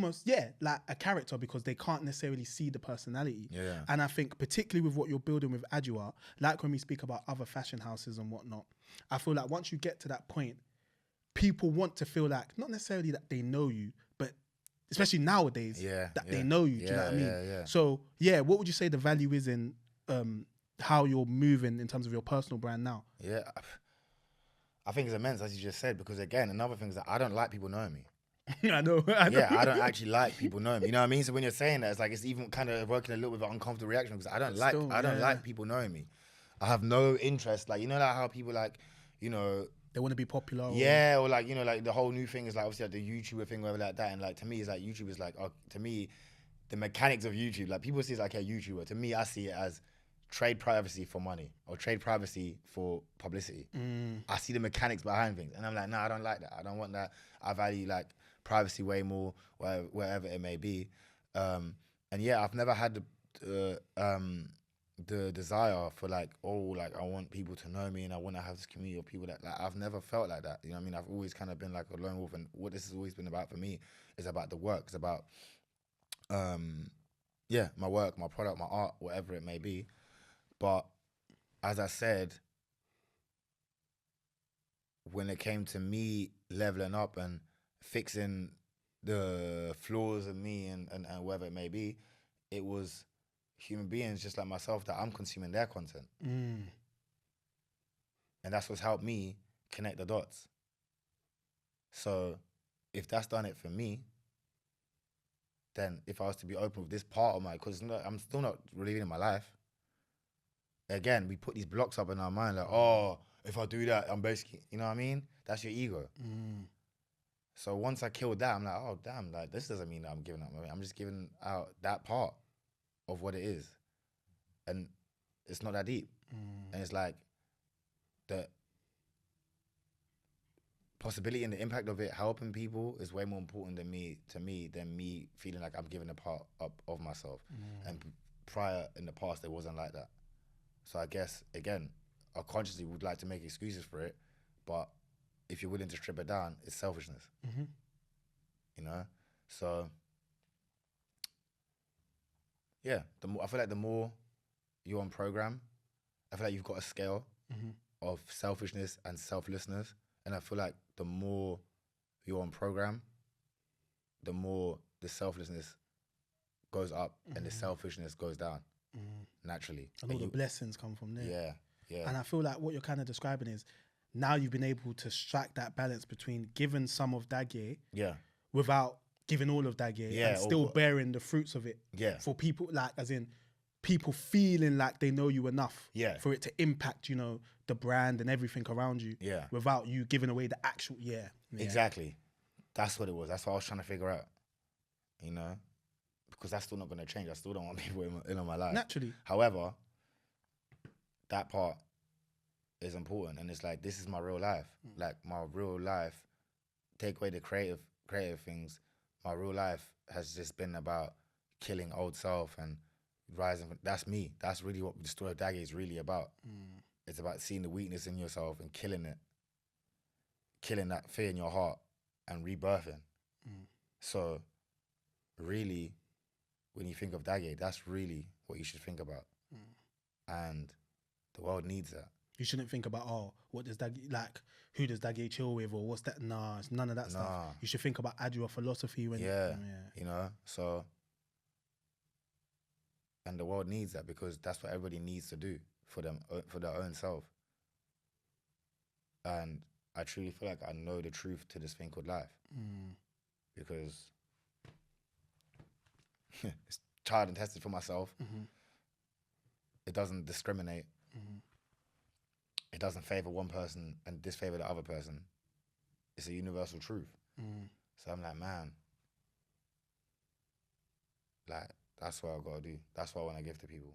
almost, like a character, because they can't necessarily see the personality. Yeah. And I think particularly with what you're building with ADWOA, like when we speak about other fashion houses and whatnot, I feel like once you get to that point, people want to feel like, not necessarily that they know you, but especially nowadays, they know you. Do you know what I mean? Yeah. So, what would you say the value is in how you're moving in terms of your personal brand now? Yeah. I think it's immense, as you just said, because again, another thing is that I don't like people knowing me. I know. Yeah, I don't actually like people knowing me. You know what I mean? So when you're saying that, it's like it's even kind of working a little bit of an uncomfortable reaction because I don't like people knowing me. I have no interest. Like, you know, like how people like, you know, they want to be popular. Or like, you know, like the whole new thing is like obviously like the YouTuber thing, whatever like that. And like to me, it's like YouTube is like, to me, the mechanics of YouTube. Like people see it's like a YouTuber. To me, I see it as trade privacy for money or trade privacy for publicity. I see the mechanics behind things, and I'm like, no, I don't like that. I don't want that. I value like privacy way more, wherever it may be. And yeah, I've never had the desire for like, I want people to know me and I want to have this community of people that, like, I've never felt like that. You know what I mean? I've always kind of been like a lone wolf, and what this has always been about for me is about the work. It's about, my work, my product, my art, whatever it may be. But as I said, when it came to me leveling up and fixing the flaws of me and whatever it may be, it was human beings just like myself that I'm consuming their content. And that's what's helped me connect the dots. So if that's done it for me, then if I was to be open with this part of because I'm still not really living my life. Again, we put these blocks up in our mind like, oh, if I do that, I'm basically, you know what I mean? That's your ego. So once I killed that, I'm like, oh, damn, like this doesn't mean that I'm giving up. I'm just giving out that part of what it is. And it's not that deep. And it's like the possibility and the impact of it helping people is way more important to me than me feeling like I'm giving a part up of myself. And prior in the past, it wasn't like that. So I guess, again, I consciously would like to make excuses for it, but if you're willing to strip it down, it's selfishness. You know? So, yeah, I feel like the more you're on program, I feel like you've got a scale of selfishness and selflessness. And I feel like the more you're on program, the more the selflessness goes up and the selfishness goes down. Naturally. And all the blessings come from there. Yeah. And I feel like what you're kind of describing is now you've been able to strike that balance between giving some of Dagye without giving all of Dagye and still bearing the fruits of it for people, like as in people feeling like they know you enough for it to impact, you know, the brand and everything around you without you giving away the actual Exactly. That's what it was. That's what I was trying to figure out, you know? Because that's still not going to change. I still don't want people in my life. Naturally. However, that part is important. And it's like, this is my real life. Like, my real life, take away the creative things, my real life has just been about killing old self and rising. That's me. That's really what the story of Dagye is really about. It's about seeing the weakness in yourself and killing it. Killing that fear in your heart and rebirthing. So, really, when you think of Dagye, that's really what you should think about. And the world needs that. You shouldn't think about, what does Dagye, like, who does Dagye chill with or what's that? Nah, it's none of that stuff. You should think about ADWOA philosophy. When you know, so, and the world needs that because that's what everybody needs to do for their own self. And I truly feel like I know the truth to this thing called life. Because it's tried and tested for myself. It doesn't discriminate. It doesn't favor one person and disfavor the other person. It's a universal truth. So I'm like, man, like, that's what I've got to do. That's what I want to give to people.